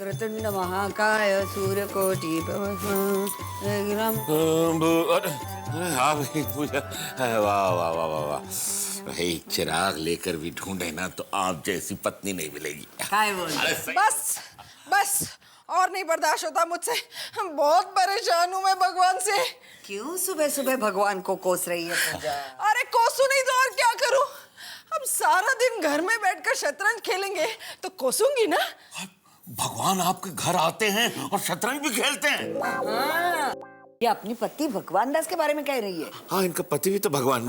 वक्रतुंड महाकाय सूर्यकोटि हाँ भाई पूजा, वाह वाह वाह वाह वाह। भाई चिराग लेकर भी ढूंढे ना तो आप जैसी पत्नी नहीं मिलेगी। बस बस और नहीं बर्दाश्त होता मुझसे। बहुत परेशान हूँ मैं भगवान से। क्यों सुबह सुबह भगवान को कोस रही है पूजा? अरे कोसू नहीं तो और क्या करूँ? अब सारा दिन घर में बैठकर शतरंज खेलेंगे तो कोसूंगी ना। भगवान आपके घर आते हैं और शतरंज भी खेलते हैं। हाँ, ये अपनी पति भगवान दास के बारे में कह रही है। हाँ, इनका पति भी तो भगवान।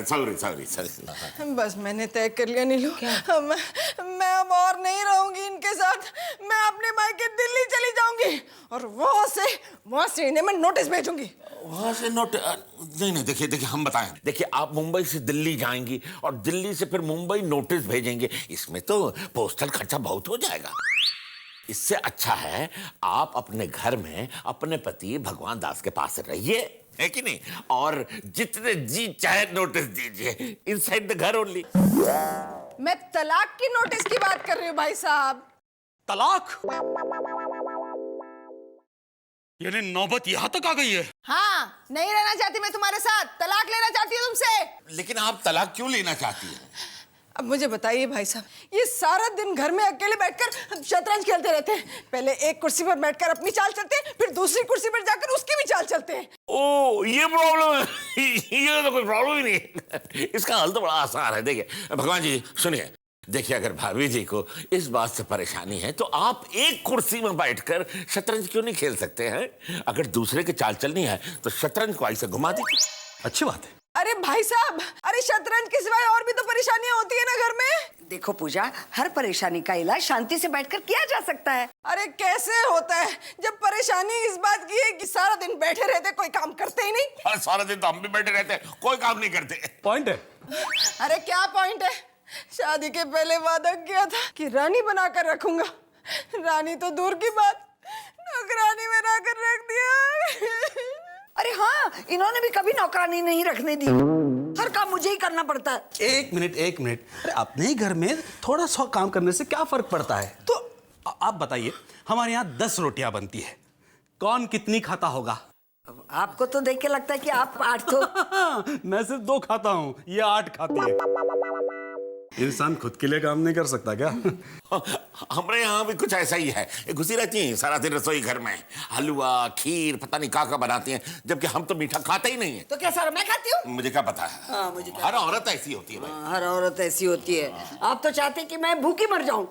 Sorry sorry sorry. बस मैंने तय कर लिया नीलू, मैं अब और नहीं रहूंगी इनके साथ। मैं अपने मायके दिल्ली चली जाऊंगी और वहां से इन्हें मैं नोटिस भेजूंगी। वहां से नोट नहीं नहीं, देखिए देखिए हम बताएं। देखिए आप मुंबई से दिल्ली जाएंगी और दिल्ली से फिर मुंबई नोटिस भेजेंगे, इसमें तो पोस्टल खर्चा बहुत हो जाएगा। इससे अच्छा है आप अपने घर में अपने पति भगवान दास के पास रहिए, है कि नहीं, और जितने जी चाहे नोटिस दीजिए, इनसाइड द घर ओनली। मैं तलाक की नोटिस की बात कर रही हूँ भाई साहब। तलाक? यानी नौबत यहाँ तक आ गई है? हाँ, नहीं रहना चाहती मैं तुम्हारे साथ, तलाक लेना चाहती हूँ तुमसे। लेकिन आप तलाक क्यों लेना चाहती हैं? अब मुझे बताइए भाई साहब, ये सारा दिन घर में अकेले बैठकर शतरंज खेलते रहते हैं। पहले एक कुर्सी पर बैठकर अपनी चाल चलते हैं, फिर दूसरी कुर्सी पर जाकर उसकी भी चाल चलते हैं। ओ, ये प्रॉब्लम है। ये तो कोई प्रॉब्लम ही नहीं है। इसका हल तो बड़ा आसान है। देखिए भगवान जी सुनिए, देखिए अगर भाभी जी को इस बात से परेशानी है तो आप एक कुर्सी में बैठकर शतरंज क्यों नहीं खेल सकते हैं? अगर दूसरे की चाल चलनी है तो शतरंज को ऐसे घुमा दीजिए। अच्छी बात है। अरे भाई साहब, अरे शतरंज के सिवाय और भी तो परेशानियां होती है ना घर में। देखो पूजा, हर परेशानी का इलाज शांति से बैठकर किया जा सकता है। अरे कैसे होता है जब परेशानी इस बात की है कि सारा दिन बैठे रहते, कोई काम करते ही नहीं। अरे सारा दिन तो हम भी बैठे रहते हैं, कोई काम नहीं करते। पॉइंट है। अरे क्या पॉइंट है? शादी के पहले वादा किया था कि रानी बनाकर रखूंगा। रानी तो दूर की बात, नौकरानी बनाकर रख दिया। अरे हाँ, इन्होंने भी कभी नौकरानी नहीं रखने दी। हर काम मुझे ही करना पड़ता है। एक मिनट। अरे अपने ही घर में थोड़ा सा काम करने से क्या फर्क पड़ता है? तो आप बताइए, हमारे यहाँ 10 रोटियां बनती है, कौन कितनी खाता होगा? आपको तो देख के लगता है कि आप 8 तो मैं सिर्फ 2 खाता हूँ, ये 8 खाती है। इंसान खुद के लिए काम नहीं कर सकता क्या? हमारे यहाँ भी कुछ ऐसा ही है। घुसी रहती हैं सारा दिन रसोई घर में, हलवा खीर पता नहीं क्या बनाती हैं, जबकि हम तो मीठा खाते ही नहीं है। तो क्या सारा मैं खाती हूँ? मुझे क्या पता है। हाँ, मुझे क्या हर औरत ऐसी होती है भाई। हर औरत ऐसी होती है। आप तो चाहते हैं कि मैं भूखी मर जाऊं।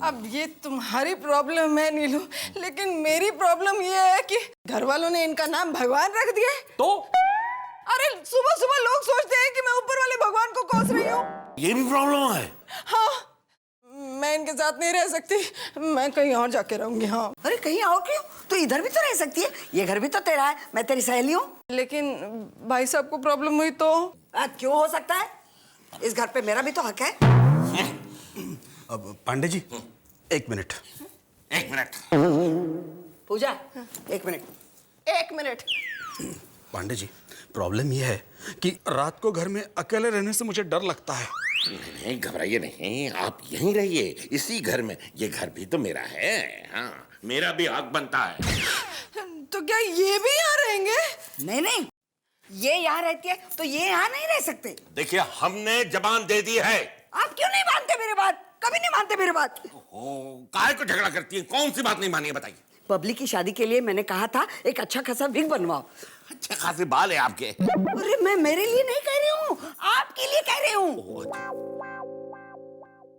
अब ये तुम्हारी प्रॉब्लम है नीलू, लेकिन मेरी प्रॉब्लम ये है कि घर वालों ने इनका नाम भगवान रख दिया है। तो अरे सुबह सुबह लोग सोचते हैं कि मैं ऊपर वाले भगवान को कोस रही हूँ। ये भी प्रॉब्लम है। हाँ, मैं इनके साथ नहीं रह सकती, मैं कहीं और जाके रहूंगी। हाँ। अरे कहीं और क्यों? तो इधर भी तो रह सकती है, ये घर भी तो तेरा है, मैं तेरी सहेली हूँ। लेकिन भाई साहब को प्रॉब्लम हुई तो? क्यों हो सकता है? इस घर पे मेरा भी तो हक है। अब पांडे जी, एक मिनट। पूजा, एक मिनट। पांडे जी, प्रॉब्लम यह है कि रात को घर में अकेले रहने से मुझे डर लगता है। नहीं घबराइए नहीं, आप यहीं रहिए इसी घर में। ये घर भी तो मेरा है। हाँ, मेरा भी हक बनता है। तो क्या ये भी यहाँ रहेंगे? नहीं, ये यहाँ रहती है तो ये यहाँ नहीं रह सकते। देखिए हमने जबान दे दी है। आप क्यों नहीं मानते मेरी बात? कभी नहीं मानते मेरी बात। काहे को झगड़ा करती है? कौन सी बात नहीं मानी है बताइए। पब्लिक की शादी के लिए मैंने कहा था एक अच्छा खासा विग बनवाओ। अच्छे खासे बाल है आपके। अरे मैं मेरे लिए नहीं कह रही हूँ, आपके लिए कह रही हूँ।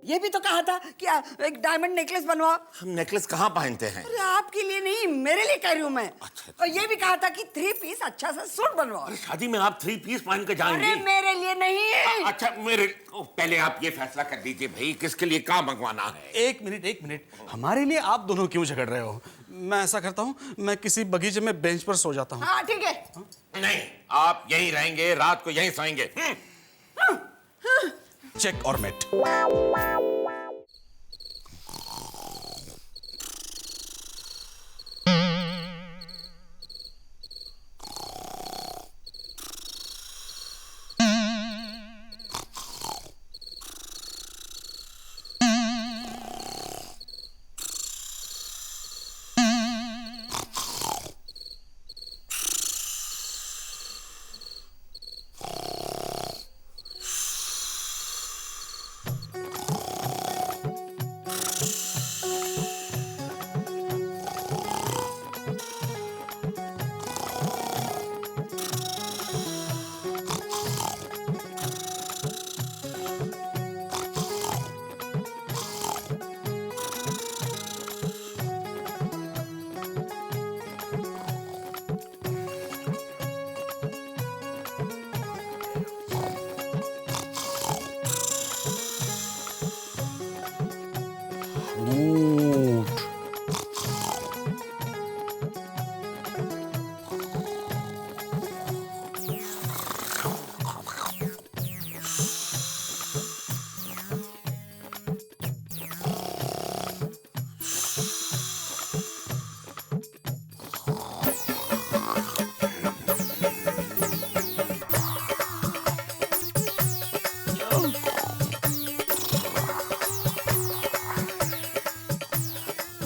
ये भी तो कहा था कि एक डायमंड नेकलेस बनवाओ। हम नेकलेस कहाँ पहनते हैं? अरे आपके लिए नहीं, मेरे लिए कह रही हूँ मैं। अच्छा। और ये भी कहा था कि 3 पीस अच्छा सा सूट बनवाओ। अरे शादी में आप 3 पीस पहन के जाएंगे? अरे मेरे लिए नहीं है। अच्छा मेरे, पहले आप ये फैसला कर दीजिए भाई, किसके लिए क्या मंगवाना है। एक मिनट, हमारे लिए आप दोनों क्यों झगड़ रहे हो? मैं ऐसा करता हूँ, मैं किसी बगीचे में बेंच पर सो जाता हूँ। हाँ ठीक है। नहीं, आप यहीं रहेंगे, रात को यहीं सोएंगे। चेक और मेट।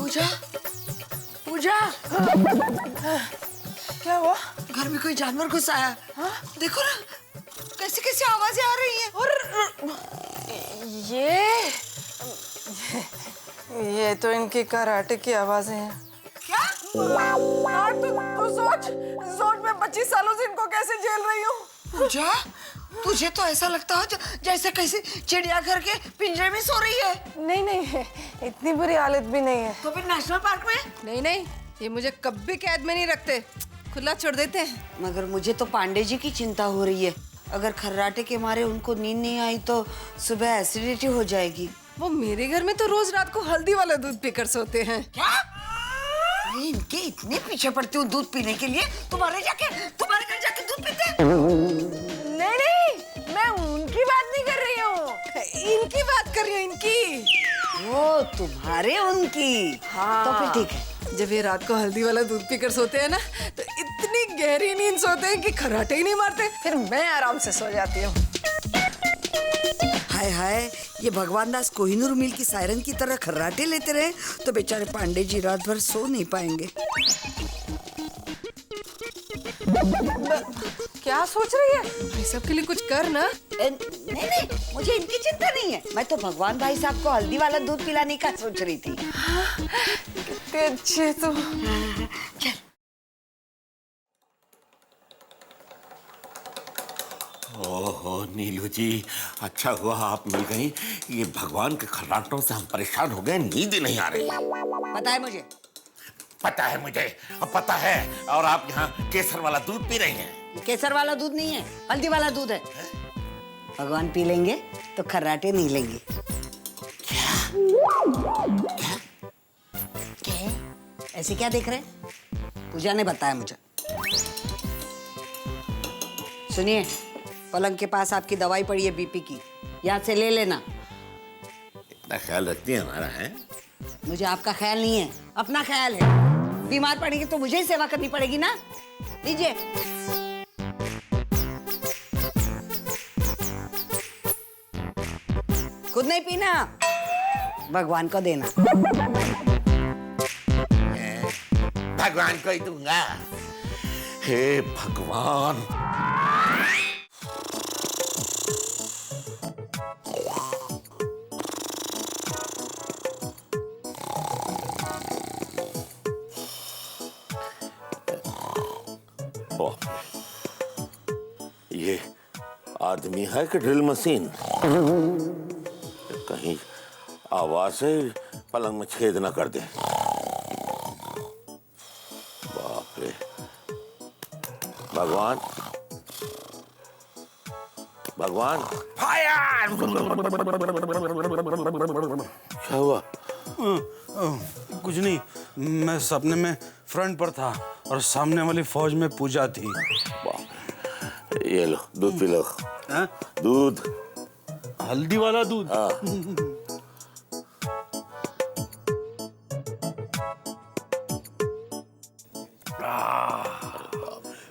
पूजा पूजा क्या हुआ? घर में कोई जानवर घुस आया। हाँ? देखो ना कैसी कैसी आवाजें आ रही हैं। और ये तो इनकी कराटे की आवाजें हैं। क्या? हाँ, तो सोच मैं 25 सालों से इनको कैसे झेल रही हूँ। पूजा तुझे तो ऐसा लगता है जैसे किसी चिड़ियाघर के पिंजरे में सो रही है। नहीं नहीं, इतनी बुरी हालत भी नहीं है। तो फिर नेशनल पार्क में? नहीं नहीं, ये मुझे कभी कैद में नहीं रखते, खुला छोड़ देते हैं। मगर मुझे तो पांडे जी की चिंता हो रही है। अगर खर्राटे के मारे उनको नींद नहीं आई तो सुबह एसिडिटी हो जाएगी। वो मेरे घर में तो रोज रात को हल्दी वाला दूध पीकर सोते हैं। क्या? मैं इनके इतने पीछे पड़ती हूँ दूध पीने के लिए, तुम्हारे घर जाके दूध पीते हैं? नहीं नहीं, मैं उनकी बात नहीं कर रही हूँ, इनकी बात कर रही हूँ, इनकी। वो तुम्हारे उनकी? हाँ। तो फिर ठीक है। जब ये रात को हल्दी वाला दूध पीकर सोते हैं ना, तो इतनी गहरी नींद सोते हैं कि खर्राटे ही नहीं मारते। फिर मैं आराम से सो जाती हूँ। हाय हाय, ये भगवान दास कोहिनूर मिल की सायरन की तरह खर्राटे लेते रहे तो बेचारे पांडे जी रात भर सो नहीं पाएंगे। क्या सोच रही है? भाई सब के लिए कुछ कर ना। नहीं नहीं, मुझे इनकी चिंता नहीं है। मैं तो भगवान भाई साहब को हल्दी वाला दूध पिलाने का सोच रही थी। कितने अच्छे तो। चल। ओहो नीलू जी, अच्छा हुआ आप मिल गई। ये भगवान के खर्राटों से हम परेशान हो गए, नींद ही नहीं आ रही। पता है मुझे। पता है मुझे, अब पता है। और आप यहाँ केसर वाला दूध पी रही हैं। केसर वाला दूध नहीं है, हल्दी वाला दूध है। भगवान पी लेंगे तो खर्राटे नहीं लेंगे। क्या? ऐसे क्या देख रहे? पूजा ने बताया मुझे। सुनिए, पलंग के पास आपकी दवाई पड़ी है बीपी की, यहाँ से ले लेना। इतना ख्याल रखती है हमारा, है? मुझे आपका ख्याल नहीं है, अपना ख्याल है। बीमार पड़ेगी तो मुझे ही सेवा करनी पड़ेगी ना। लीजिए। खुद नहीं पीना, भगवान को देना। भगवान को ही दूंगा। हे भगवान। ये आदमी है कि ड्रिल मशीन? कहीं आवाज से पलंग में छेद ना कर दे। बाप रे। भगवान भगवान, फायर! क्या हुआ? कुछ नहीं, मैं सपने में फ्रंट पर था और सामने वाली फौज में पूजा थी। ये लो दूध पी लो। हाँ? दूध, हल्दी वाला दूध? हाँ।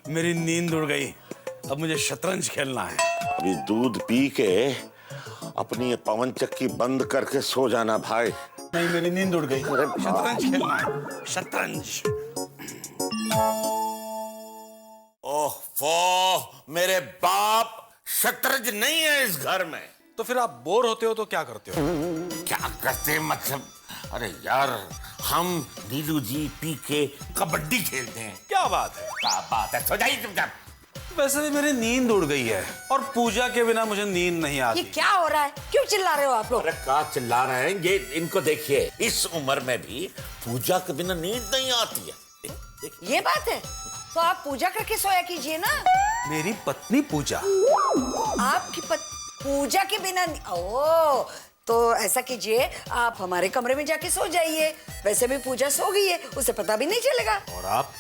मेरी नींद उड़ गई, अब मुझे शतरंज खेलना है। अभी दूध पी के अपनी पवन चक्की बंद करके सो जाना भाई। नहीं, मेरी नींद उड़ गई, शतरंज खेलना है, शतरंज। ओह मेरे बाप, शतरंज नहीं है इस घर में। तो फिर आप बोर होते हो तो क्या करते हो? क्या करते मतलब? अरे यार, हम नीलू जी पी के कबड्डी खेलते हैं। क्या बात है? क्या बात है, सो जाइए चुपचाप। वैसे भी मेरी नींद उड़ गई है और पूजा के बिना मुझे नींद नहीं ये आती। क्या हो रहा है? क्यों चिल्ला रहे हो आप लोग? अरे क्या चिल्ला रहे हैं? ये इनको देखिए, इस उम्र में भी पूजा के बिना नींद नहीं आती है। ये बात है तो आप पूजा करके सोया कीजिए ना। मेरी पत्नी पूजा। आपकी पूजा के बिना? ओ, तो ऐसा कीजिए, आप हमारे कमरे में जाके सो जाइए। वैसे भी पूजा सो गई है, उसे पता भी नहीं चलेगा। और आप?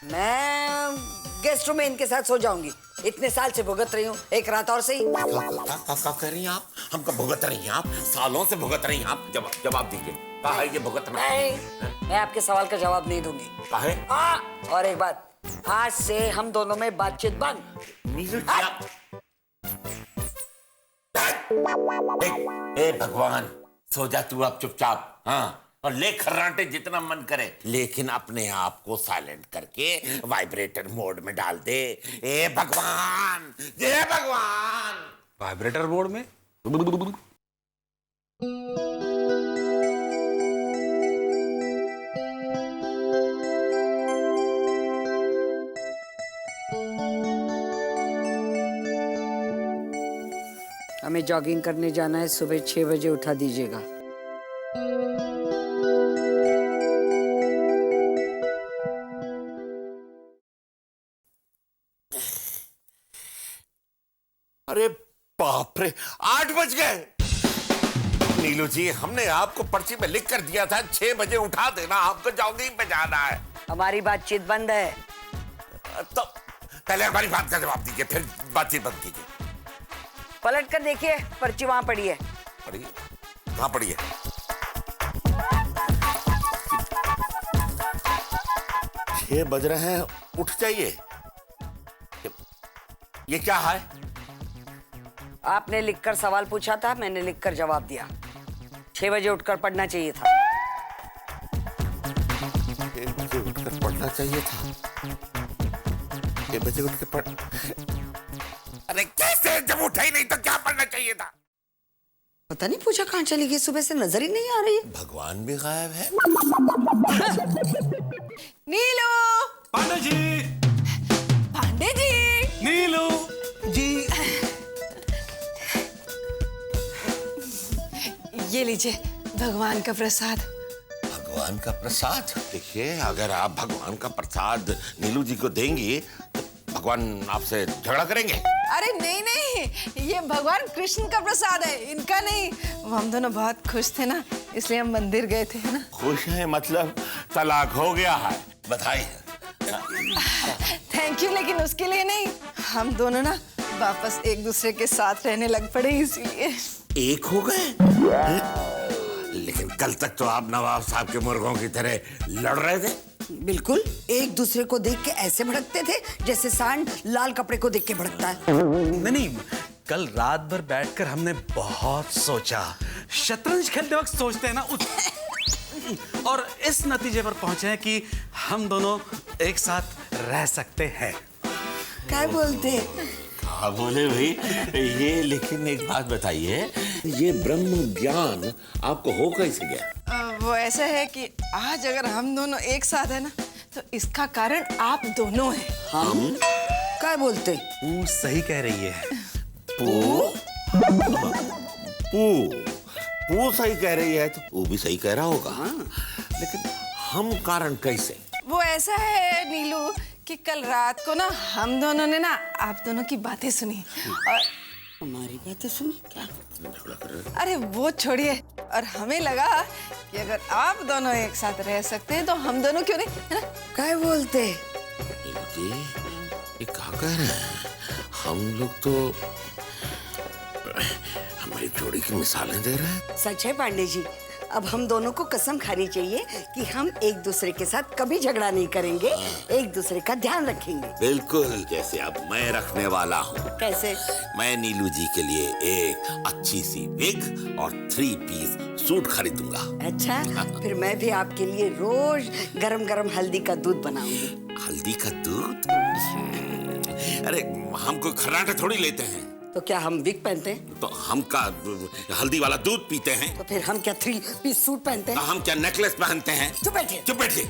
मैं गेस्ट रूम में इनके साथ सो जाऊंगी। इतने साल से भुगत रही हूँ, एक रात और सही। क्या कह रही हैं आप? हमको भुगत रही हैं आप? सालों से भुगत रही हैं आप। जवाब दीजिए, कहा है ये भुगतना? नहीं, मैं आपके सवाल का जवाब नहीं दूंगी। कहा है? और एक बात, आज से हम दोनों में बातचीत बंद। नीलू जी आप... ए भगवान, सो जा तू अब चुपचाप। हाँ, और ले खर्राटे जितना मन करे, लेकिन अपने आप को साइलेंट करके वाइब्रेटर मोड में डाल दे। ए भगवान, जय भगवान। वाइब्रेटर मोड में? हमें जॉगिंग करने जाना है, सुबह 6 बजे उठा दीजिएगा। अरे बाप रे, 8 बज गए। नीलू जी, हमने आपको पर्ची में लिख कर दिया था 6 बजे उठा देना, आपको जॉगिंग पे जाना है। हमारी बातचीत बंद है। तो पहले हमारी बात का जवाब दीजिए, फिर बातचीत बंद कीजिए। पलट कर देखिए, पर्ची वहां पड़ी है। पड़ी? कहाँ पड़ी है? छह बज रहे हैं, उठ जाइए। ये क्या है? आपने लिखकर सवाल पूछा था, मैंने लिखकर जवाब दिया। 6 बजे उठकर पढ़ना चाहिए था। 6 बजे उठकर पढ़ना चाहिए था। 6 बजे उठ के पढ़, अरे कैसे? जब उठा ही नहीं तो क्या पढ़ना चाहिए था? पता नहीं पूजा कहाँ चली गई, सुबह से नजर ही नहीं आ रही है। भगवान भी गायब है। नीलू, पांडे जी, पांडे जी, नीलू जी। ये लीजिए भगवान का प्रसाद। भगवान का प्रसाद? देखिए, अगर आप भगवान का प्रसाद नीलू जी को देंगी तो भगवान आपसे झगड़ा करेंगे। अरे नहीं नहीं, ये भगवान कृष्ण का प्रसाद है, इनका नहीं। वो हम दोनों बहुत खुश थे ना, इसलिए हम मंदिर गए थे, है ना। खुश है मतलब तलाक हो गया है? बधाई। थैंक यू, लेकिन उसके लिए नहीं, हम दोनों ना वापस एक दूसरे के साथ रहने लग पड़े, इसीलिए। एक हो गए? लेकिन कल तक तो आप नवाब साहब के मुर्गों की तरह लड़ रहे थे। बिल्कुल, एक दूसरे को देख के ऐसे भड़कते थे जैसे सांड लाल कपड़े को देख के भड़कता है। नहीं, कल रात भर बैठकर हमने बहुत सोचा। शतरंज खेलते वक्त सोचते हैं ना, और इस नतीजे पर पहुंचे हैं कि हम दोनों एक साथ रह सकते हैं। क्या बोलते? हाँ बोले भाई ये, लेकिन एक बात बताइए, ये ब्रह्म ज्ञान आपको हो कैसे गया? वो ऐसा है कि आज अगर हम दोनों एक साथ है ना, तो इसका कारण आप दोनों हैं। हम? क्या बोलते? वो सही कह रही है। पू पू सही कह रही है तो वो भी सही कह रहा होगा। लेकिन हम कारण कैसे? वो ऐसा है नीलू कि कल रात को ना हम दोनों ने ना आप दोनों की बातें सुनी, और हमारी बातें सुनी क्या? अरे वो छोड़िए, और हमें लगा कि अगर आप दोनों एक साथ रह सकते हैं तो हम दोनों क्यों नहीं, है ना। क्या बोलते? ये क्या कह रहे हैं? हम लोग तो हमारी जोड़ी की मिसालें दे रहे हैं। सच है पांडे जी, अब हम दोनों को कसम खानी चाहिए कि हम एक दूसरे के साथ कभी झगड़ा नहीं करेंगे, एक दूसरे का ध्यान रखेंगे। बिल्कुल, जैसे अब मैं रखने वाला हूँ। कैसे? मैं नीलू जी के लिए एक अच्छी सी विग और 3 पीस सूट खरीदूंगा। अच्छा, फिर मैं भी आपके लिए रोज गरम गरम हल्दी का दूध बनाऊंगी। हल्दी का दूध? अरे हम कोई खर्राटे थोड़ी लेते हैं। तो क्या हम विग पहनते हैं? तो हम का हल्दी वाला दूध पीते हैं। तो फिर हम क्या 3 पीस सूट पहनते हैं? हम क्या नेकलेस पहनते हैं? चुप बैठिए। चुप बैठिए।